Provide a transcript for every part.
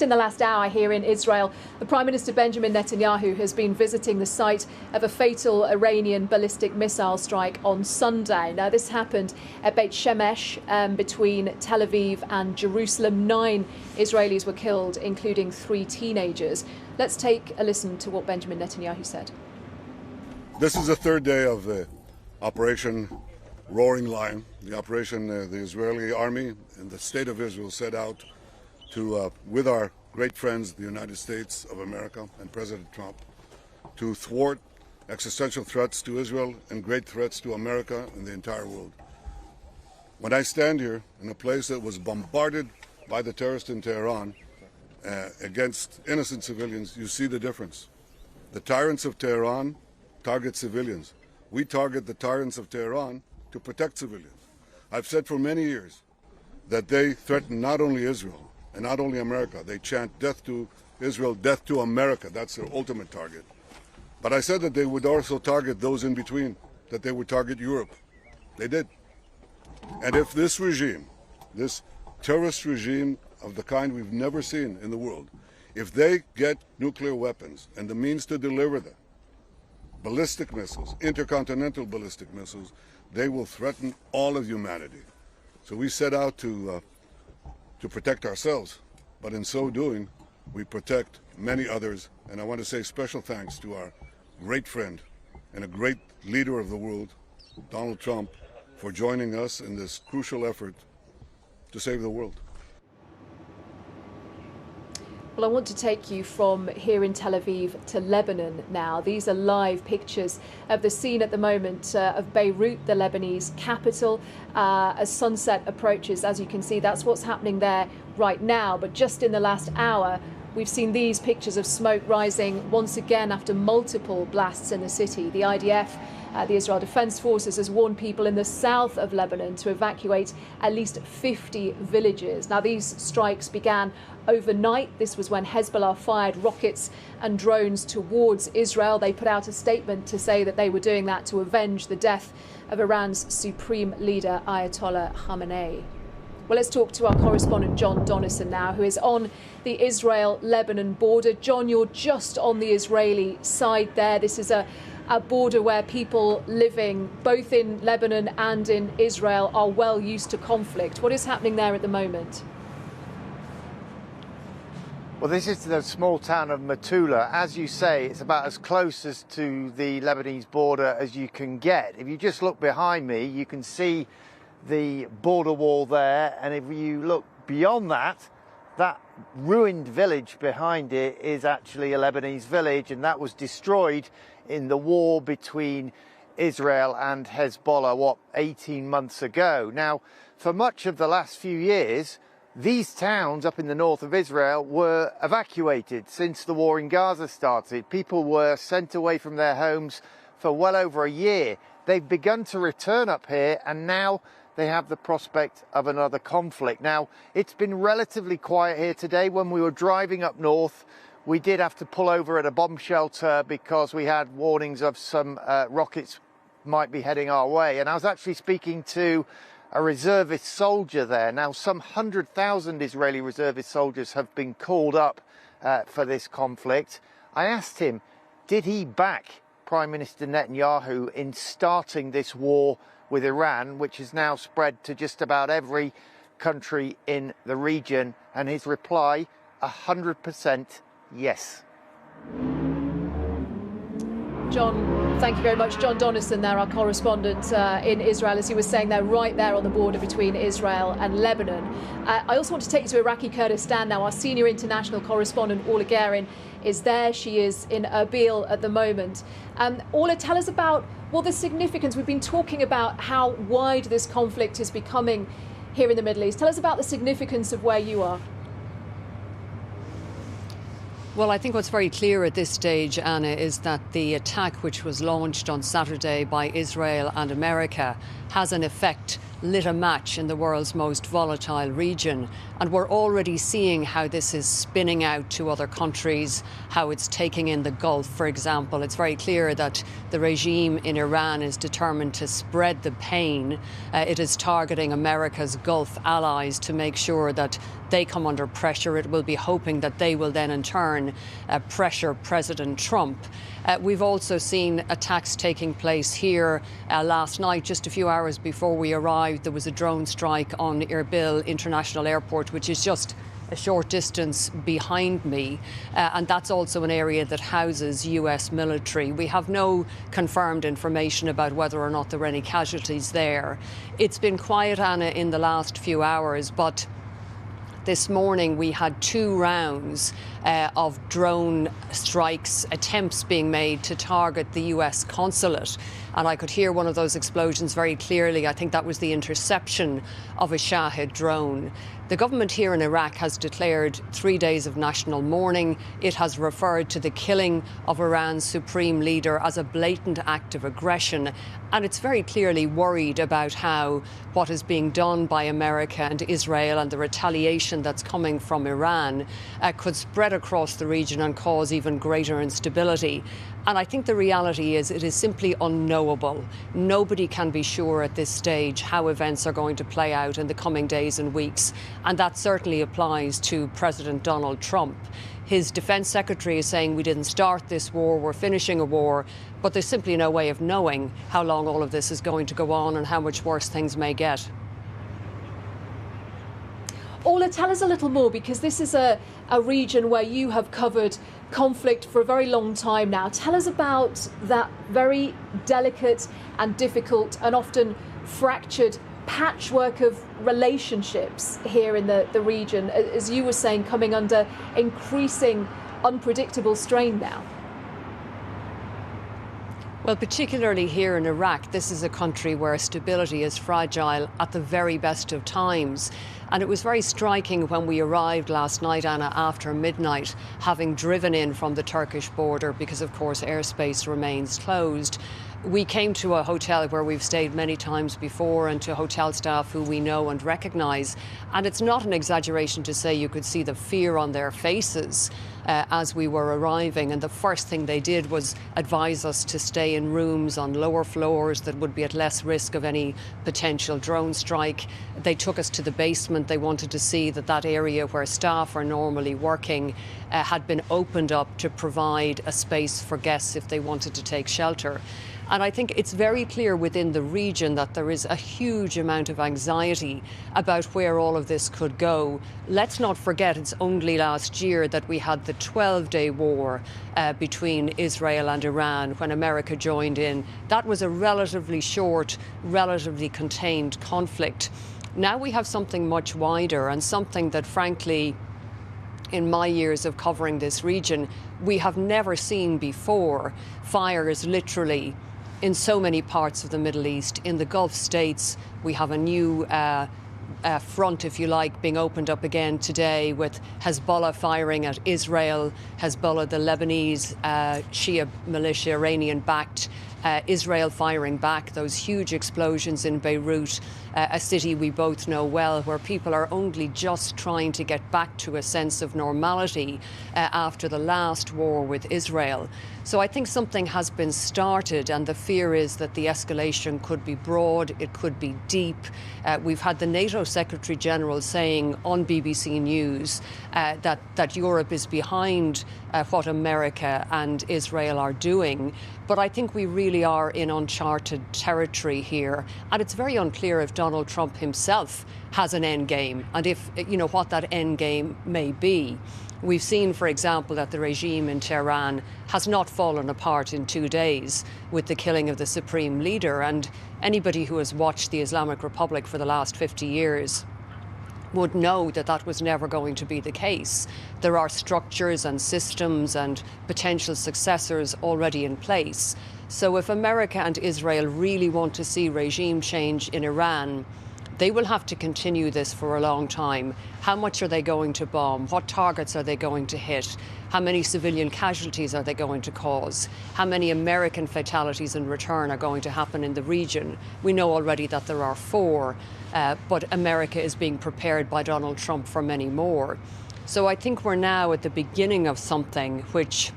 in the last hour here in Israel, the Prime Minister Benjamin Netanyahu has been visiting the site of a fatal Iranian ballistic missile strike on Sunday. Now, this happened at Beit Shemesh between Tel Aviv and Jerusalem. 9 Israelis were killed, including 3 teenagers. Let's take a listen to what Benjamin Netanyahu said. This is the third day of the Operation Roaring Lion, the operation the Israeli army and the state of Israel set out to, with our great friends, the United States of America and President Trump, to thwart existential threats to Israel and great threats to America and the entire world. When I stand here in a place that was bombarded by the terrorists in Tehran against innocent civilians, you see the difference. The tyrants of Tehran target civilians. We target the tyrants of Tehran to protect civilians. I've said for many years that they threaten not only Israel and not only America. They chant death to Israel, death to America. That's their ultimate target. But I said that they would also target those in between, that they would target Europe. They did. And if this regime, this terrorist regime of the kind we've never seen in the world, if they get nuclear weapons and the means to deliver them, ballistic missiles, intercontinental ballistic missiles, they will threaten all of humanity. So we set out to protect ourselves, but in so doing, we protect many others. And I want to say special thanks to our great friend and a great leader of the world, Donald Trump, for joining us in this crucial effort to save the world. Well, I want to take you from here in Tel Aviv to Lebanon now. These are live pictures of the scene at the moment of Beirut, the Lebanese capital, as sunset approaches. As you can see, that's what's happening there right now. But just in the last hour, we've seen these pictures of smoke rising once again after multiple blasts in the city. The IDF, the Israel Defense Forces, has warned people in the south of Lebanon to evacuate at least 50 villages. Now, these strikes began overnight. This was when Hezbollah fired rockets and drones towards Israel. They put out a statement to say that they were doing that to avenge the death of Iran's supreme leader, Ayatollah Khamenei. Well, let's talk to our correspondent, John Donnison, now, who is on the Israel-Lebanon border. John, you're just on the Israeli side there. This is a border where people living both in Lebanon and in Israel are well used to conflict. What is happening there at the moment? Well, this is the small town of Metula. As you say, it's about as close as to the Lebanese border as you can get. If you just look behind me, you can see the border wall there. And if you look beyond that, that ruined village behind it is actually a Lebanese village, and that was destroyed in the war between Israel and Hezbollah, 18 months ago. Now, for much of the last few years, these towns up in the north of Israel were evacuated since the war in Gaza started. People were sent away from their homes for well over a year. They've begun to return up here, and now they have the prospect of another conflict. Now, it's been relatively quiet here today. When we were driving up north, we did have to pull over at a bomb shelter because we had warnings of some rockets might be heading our way. And I was actually speaking to a reservist soldier there. Now, some 100,000 Israeli reservist soldiers have been called up for this conflict. I asked him, did he back Prime Minister Netanyahu in starting this war with Iran, which has now spread to just about every country in the region? And his reply, 100% yes. John, thank you very much. John Donnison there, our correspondent in Israel, as he was saying, they're right there on the border between Israel and Lebanon. I also want to take you to Iraqi Kurdistan now. Our senior international correspondent, Orla Guerin, is there. She is in Erbil at the moment. Orla, tell us about, well, the significance. We've been talking about how wide this conflict is becoming here in the Middle East. Tell us about the significance of where you are. Well, I think what's very clear at this stage, Anna, is that the attack which was launched on Saturday by Israel and America has in effect lit a match in the world's most volatile region. And we're already seeing how this is spinning out to other countries, how it's taking in the Gulf, for example. It's very clear that the regime in Iran is determined to spread the pain. It is targeting America's Gulf allies to make sure that they come under pressure. It will be hoping that they will then in turn pressure President Trump. We've also seen attacks taking place here last night. Just a few hours before we arrived, there was a drone strike on Erbil International Airport, which is just a short distance behind me, and that's also an area that houses US military. We have no confirmed information about whether or not there were any casualties there. It's been quiet, Anna, in the last few hours, but this morning we had 2 rounds of drone strikes, attempts being made to target the US consulate. And I could hear one of those explosions very clearly. I think that was the interception of a Shahed drone. The government here in Iraq has declared 3 days of national mourning. It has referred to the killing of Iran's supreme leader as a blatant act of aggression. And it's very clearly worried about how what is being done by America and Israel and the retaliation that's coming from Iran could spread across the region and cause even greater instability. And I think the reality is it is simply unknowable. Nobody can be sure at this stage how events are going to play out in the coming days and weeks. And that certainly applies to President Donald Trump. His defense secretary is saying we didn't start this war, we're finishing a war, but there's simply no way of knowing how long all of this is going to go on and how much worse things may get. Ola, tell us a little more, because this is a region where you have covered conflict for a very long time now. Tell us about that very delicate and difficult and often fractured patchwork of relationships here in the region, as you were saying, coming under increasing unpredictable strain now. Well, particularly here in Iraq, this is a country where stability is fragile at the very best of times. And it was very striking when we arrived last night, Anna, after midnight, having driven in from the Turkish border because, of course, airspace remains closed. We came to a hotel where we've stayed many times before, and to hotel staff who we know and recognise. And it's not an exaggeration to say you could see the fear on their faces as we were arriving. And the first thing they did was advise us to stay in rooms on lower floors that would be at less risk of any potential drone strike. They took us to the basement. They wanted to see that that area where staff are normally working had been opened up to provide a space for guests if they wanted to take shelter. And I think it's very clear within the region that there is a huge amount of anxiety about where all of this could go. Let's not forget it's only last year that we had the 12-day war between Israel and Iran when America joined in. That was a relatively short, relatively contained conflict. Now we have something much wider, and something that, frankly, in my years of covering this region, we have never seen before. Fires literally in so many parts of the Middle East. In the Gulf states, we have a new front, if you like, being opened up again today, with Hezbollah firing at Israel. Hezbollah, the Lebanese Shia militia, Iranian-backed, Israel firing back. Those huge explosions in Beirut, a city we both know well, where people are only just trying to get back to a sense of normality after the last war with Israel. So I think something has been started, and the fear is that the escalation could be broad, it could be deep. We've had the NATO Secretary General saying on BBC News that Europe is behind what America and Israel are doing. But I think we really are in uncharted territory here. And it's very unclear if Donald Trump himself has an end game, and if, you know, what that end game may be. We've seen, for example, that the regime in Tehran has not fallen apart in 2 days with the killing of the supreme leader. And anybody who has watched the Islamic Republic for the last 50 years would know that that was never going to be the case. There are structures and systems and potential successors already in place. So if America and Israel really want to see regime change in Iran, They will have to continue this for a long time. How much are they going to bomb? What targets are they going to hit? How many civilian casualties are they going to cause? How many American fatalities in return are going to happen in the region? We know already that there are 4, but America is being prepared by Donald Trump for many more. So I think we're now at the beginning of something which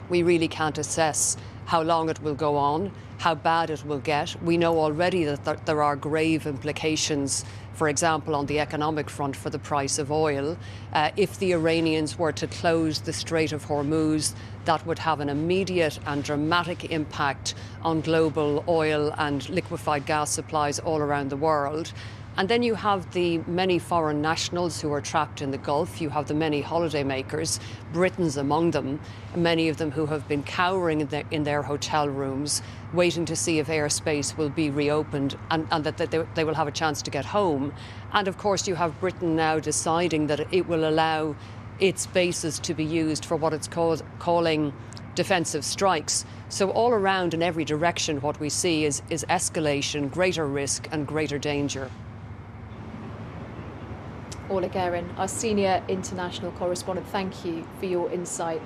we really can't assess how long it will go on, how bad it will get. We know already that there are grave implications, for example, on the economic front for the price of oil. If the Iranians were to close the Strait of Hormuz, that would have an immediate and dramatic impact on global oil and liquefied gas supplies all around the world. And then you have the many foreign nationals who are trapped in the Gulf. You have the many holidaymakers, Britons among them, many of them who have been cowering in their hotel rooms, waiting to see if airspace will be reopened and that they will have a chance to get home. And of course, you have Britain now deciding that it will allow its bases to be used for what it's calling defensive strikes. So all around in every direction, what we see is escalation, greater risk and greater danger. Orla Guerin, our senior international correspondent, thank you for your insight.